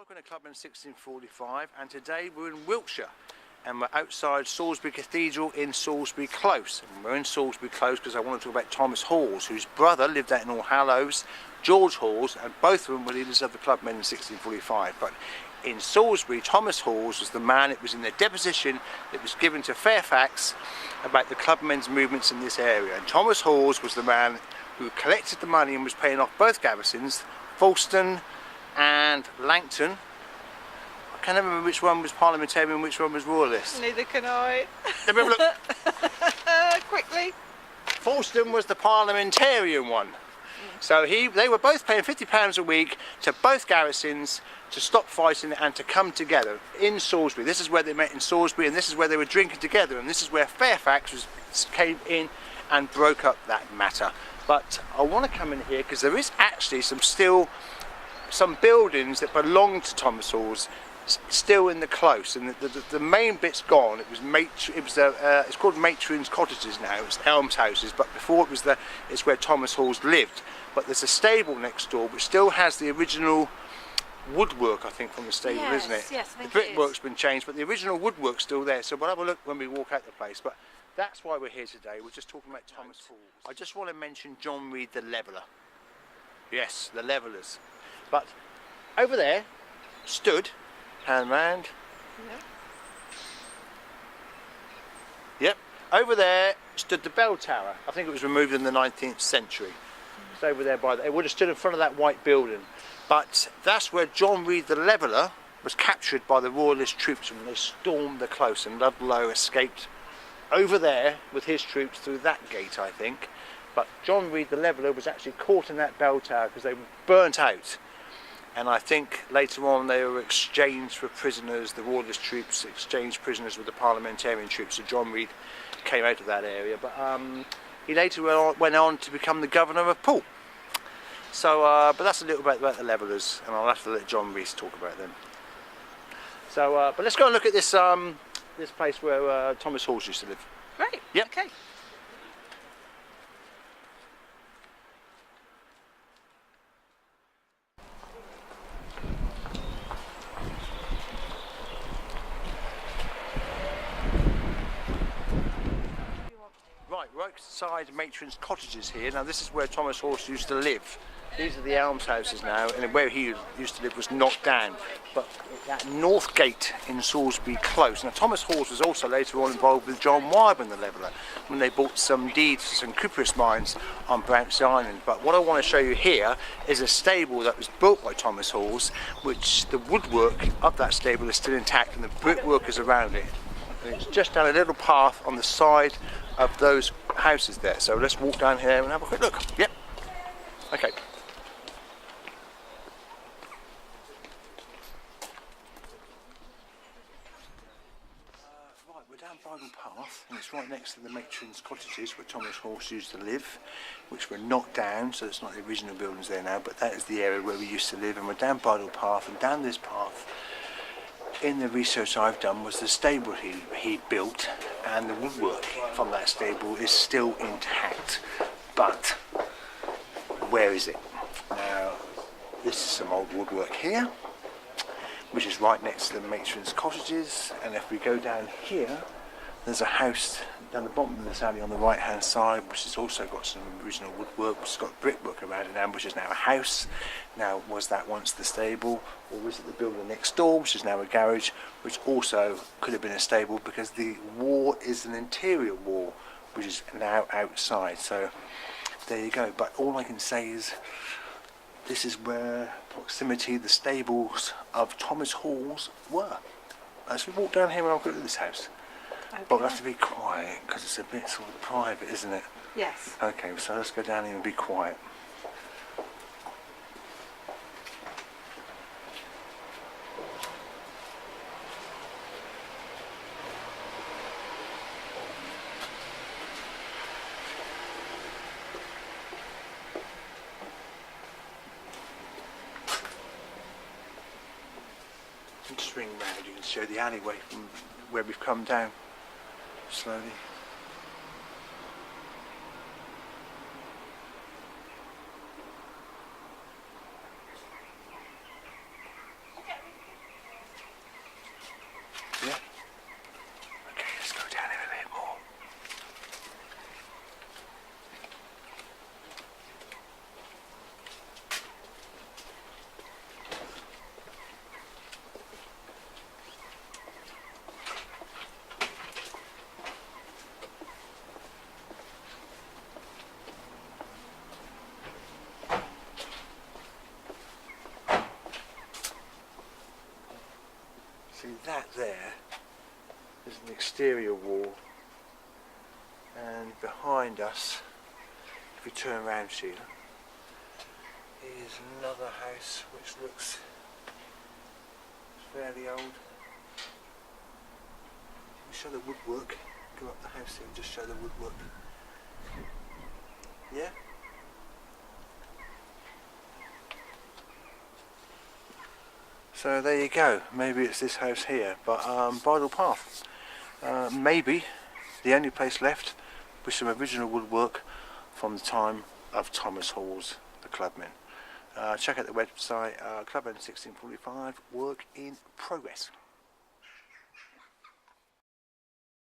welcome to Clubmen 1645, and today we're in Wiltshire and we're outside Salisbury Cathedral in Salisbury Close. And we're in Salisbury Close because I want to talk about Thomas Hawles, whose brother lived out in All Hallows, George Hawles, and both of them were leaders of the Clubmen in 1645. But in Salisbury, Thomas Hawles was the man. It was in the deposition that was given to Fairfax about the Clubmen's movements in this area. And Thomas Hawles was the man who collected the money and was paying off both garrisons, Folkestone and Langton. I can't remember which one was parliamentarian and which one was royalist. Neither can I. Let me have a look. Quickly. Folkestone was the parliamentarian one. So they were both paying £50 a week to both garrisons to stop fighting and to come together in Salisbury. This is where they met in Salisbury, and this is where they were drinking together, and this is where Fairfax came in and broke up that matter. But I want to come in here because there is actually some buildings that belonged to Thomas Hawles still in the close, and the main bit's gone. It's called Matron's Cottages now. It's Elms Houses, but before it's where Thomas Hawles lived. But there's a stable next door which still has the original woodwork, I think, from the stable, yes, isn't it? Yes, I think the brickwork's been changed, but the original woodwork's still there. So we'll have a look when we walk out the place. But that's why we're here today. We're just talking about Thomas Hawles. I just want to mention John Reed the Leveller. Yes, the Levellers. But over there stood, hand round. Yep. Over there stood the bell tower. I think it was removed in the 19th century. It's over there it would have stood in front of that white building. But that's where John Reed the Leveller was captured by the royalist troops when they stormed the close, and Ludlow escaped over there with his troops through that gate, I think. But John Reed the Leveller was actually caught in that bell tower because they were burnt out. And I think later on they were exchanged for prisoners. The royalist troops exchanged prisoners with the parliamentarian troops. So John Reed came out of that area. But he later went on to become the governor of Poole. So, but that's a little bit about the Levellers, and I'll have to let John Rees talk about them. So, but let's go and look at this this place where Thomas Hawles used to live. Great. Yep. Okay. Right, we're outside Matron's Cottages here. Now this is where Thomas Hawles used to live. These are the Elms Houses now, and where he used to live was knocked down. But that north gate in Salisbury Close. Now Thomas Hawles was also later on involved with John Wyburn the Leveller when they bought some deeds for some cuprous mines on Brant's Island. But what I want to show you here is a stable that was built by Thomas Hawles, which the woodwork of that stable is still intact and the brickwork is around it. And it's just down a little path on the side of those houses there. So let's walk down here and have a quick look. Yep. Okay. Right, we're down Bridle Path, and it's right next to the Matron's Cottages where Thomas Hawles used to live, which were knocked down, so it's not the original buildings there now, but that is the area where we used to live. And we're down Bridle Path, and down this path, in the research I've done, was the stable he built, and the woodwork from that stable is still intact. But where is it? Now, this is some old woodwork here, which is right next to the Matron's Cottages, and if we go down here, there's a house down the bottom of this alley on the right hand side, which has also got some original woodwork, which has got brickwork around it now, which is now a house. Now, was that once the stable, or was it the building next door, which is now a garage, which also could have been a stable, because the wall is an interior wall, which is now outside. So there you go. But all I can say is this is where proximity the stables of Thomas Hawles were. As we walk down here and I'll go to this house. Okay. But we'll have to be quiet because it's a bit sort of private, isn't it? Yes. Okay, so let's go down here and be quiet. Just ring round, you can show the alleyway from where we've come down slowly. See that there is an exterior wall, and behind us, if we turn around, Sheila, is another house which looks fairly old. We show the woodwork. Go up the house here and just show the woodwork. Yeah? So there you go. Maybe it's this house here, but bridle path. Maybe the only place left with some original woodwork from the time of Thomas Hawles, the Clubmen. Check out the website, Clubmen 1645, work in progress.